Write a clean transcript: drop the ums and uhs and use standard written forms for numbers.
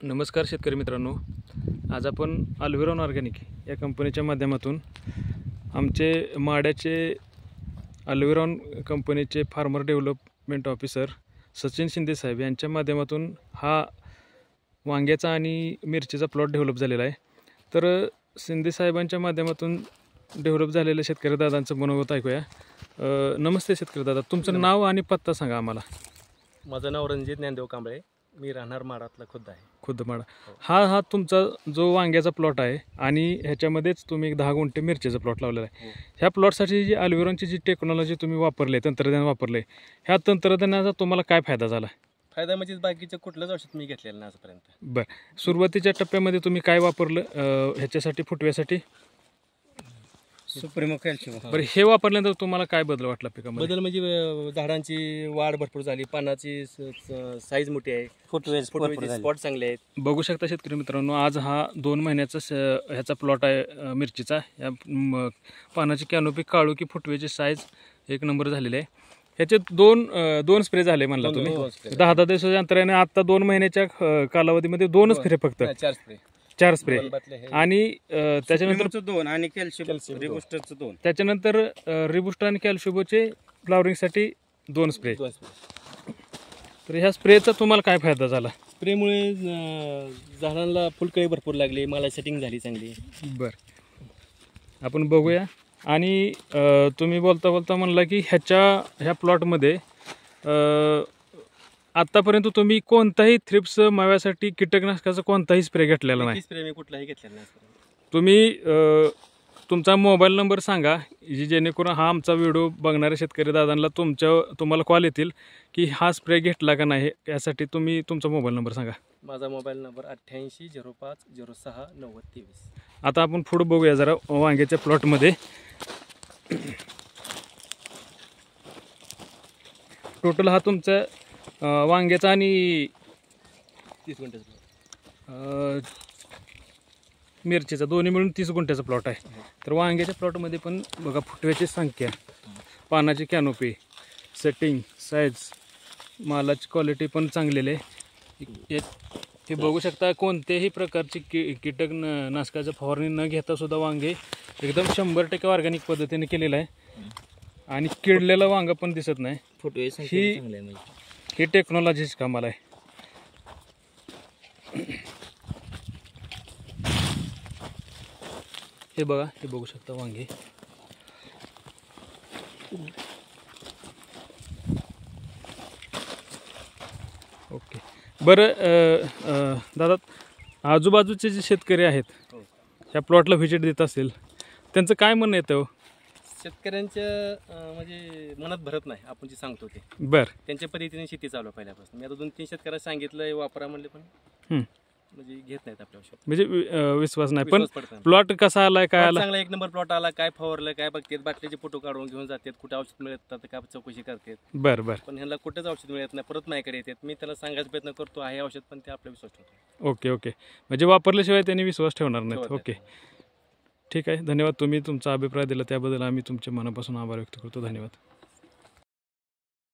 नमस्कार शेतकरी मित्रांनो, आज आपण अल्विरॉन ऑर्गॅनिक या कंपनीच्या माध्यमातून आमचे माड्याचे अल्विरॉन कंपनीचे farmer development officer Sachin Shinde साहेब यांच्या माध्यमातून हा वांग्याचा आणि मिरचीचा प्लॉट डेव्हलप झालेला आहे। तर शिंदे साहेबांच्या माध्यमातून डेव्हलप झालेल्या शेतकरी दादांचं मनोगत ऐकूया। नमस्ते शेतकरी दादा, तुमचं नाव आणि पत्ता सांगा आम्हाला। माझं नाव रणजित ज्ञानदेव कांबळे, मी राहणार माडातला खुद्द आहे। खुद्द माडा। हा तुमचा जो वांग्याचा प्लॉट आहे आणि ह्याच्यामध्येच तुम्ही 10 गुंठे मिरचीचा प्लॉट लावलेला आहे। ह्या प्लॉटसाठी जी अल्विरॉनची जी टेक्नॉलॉजी तुम्ही वापरले, तंत्रज्ञान वापरले, ह्या तंत्रज्ञानाचा तुम्हाला काय फायदा झाला? फायदा म्हणजे बाकीचं कुठलंच औषध मी घेतलेलं नाही आजपर्यंत। बरं, सुरुवातीच्या टप्प्यामध्ये तुम्ही काय वापरलं ह्याच्यासाठी, फुटव्यासाठी? Supremo calcium. बरं, हे वापरल्यानंतर तुम्हाला काय बदल वाटला पिकामध्ये? बदल म्हणजे झाडांची वाढ भरपूर झाली, पानाची साईज मोठी आहे, फुटवे स्पॉट चांगले आहेत। बघू शकता शेतकरी मित्रांनो, आज हा 2 महिन्याचा ह्याचा प्लॉट आहे मिरचीचा। या पानाची कॅनोपी, काळू की फुटवेची साईज एक नंबर झालेली आहे। ह्याचे दोन स्प्रे झाले म्हणला तुम्ही, 10-10 दिवसाच्या अंतराने। आता 2 महिन्याच्या कालावधीमध्ये 2च स्प्रे, फक्त 4 स्प्रे आणि त्याच्यानंतर 2 आणि कॅल्शियम रिबुस्टरचं 2, त्याच्यानंतर रिबुस्टर आणि कॅल्शियमचे फ्लावरिंगसाठी 2 स्प्रे। तर ह्या स्प्रेचा तुम्हाला काय फायदा झाला? स्प्रेमुळे झाडांना फुलकळी भरपूर लागली, मला सेटिंग झाली चांगली। बरं, आपण बघूया। आणि तुम्ही बोलता बोलता म्हणला की ह्या प्लॉटमध्ये आतापर्यंत तुम्ही कोणताही थ्रिप्स माव्यासाठी कीटकनाशकाचा कोणताही स्प्रे घेतलेला नाही? स्प्रे मी कुठलाही घेतलेला नाही। तुम्ही तुमचा मोबाईल नंबर सांगा, जेणेकरून हा आमचा व्हिडिओ बघणाऱ्या शेतकरी दादांना तुम्हाला कॉल येतील की हा स्प्रे घेतला का नाही, यासाठी तुम्ही तुमचा मोबाईल नंबर सांगा। माझा मोबाईल नंबर 8805069023। आता आपण पुढे बघूया जरा वांग्याच्या प्लॉटमध्ये। टोटल हा तुमचा वांग्याचा आणि 30 गुंठ्याचा मिरचीचा दोन्ही मिळून 30 गुंठ्याचा प्लॉट आहे। तर वांग्याच्या प्लॉटमध्ये पण बघा, फुटव्याची संख्या, पानाची कॅनोपी, सेटिंग, साईज, मालाची क्वालिटी पण चांगलेली आहे। हे बघू शकता, कोणत्याही प्रकारची कीटकनाशकाचा फवारणी न घेता सुद्धा वांगे एकदम 100% ऑर्गॅनिक पद्धतीने केलेलं आहे आणि किडलेलं वांग पण दिसत नाही। ही टेक्नॉलॉजीच कामाला आहे। हे बघा, हे बघू शकता वांगे। ओके, बरं दादा, आजूबाजूचे जे शेतकरी आहेत ह्या प्लॉटला व्हिजिट देत असेल, त्यांचं काय म्हणणं येतं? शेतकऱ्यांच्या म्हणजे मनात भरत नाही आपण जे सांगतो ते। बरं, त्यांच्या पद्धतीने शेती चालू पहिल्यापासून। मी आता 2-3 शेतकऱ्यांना सांगितलं वापरा म्हणले, पण म्हणजे घेत नाहीत आपल्या औषध, म्हणजे विश्वास नाही। पण प्लॉट कसा आलाय, काय आला? चांगला 1 नंबर प्लॉट आला, काय फवारलं, काय बघतात, बाटलीचे फोटो काढून घेऊन जातात, कुठे औषध मिळतात काय चौकशी करतात। बरं बरं, पण ह्याला कुठेच औषध मिळत नाही, परत माझ्याकडे येतात। मी त्याला सांगायचा प्रयत्न करतो आहे औषध, पण ते आपला विश्वास ठेवतो। ओके ओके, म्हणजे वापरल्याशिवाय त्यांनी विश्वास ठेवणार नाहीत। ओके, ठीक आहे, धन्यवाद। तुम्ही तुमचा अभिप्राय दिला त्याबद्दल आम्ही तुमचे मनापासून आभार व्यक्त करतो। धन्यवाद।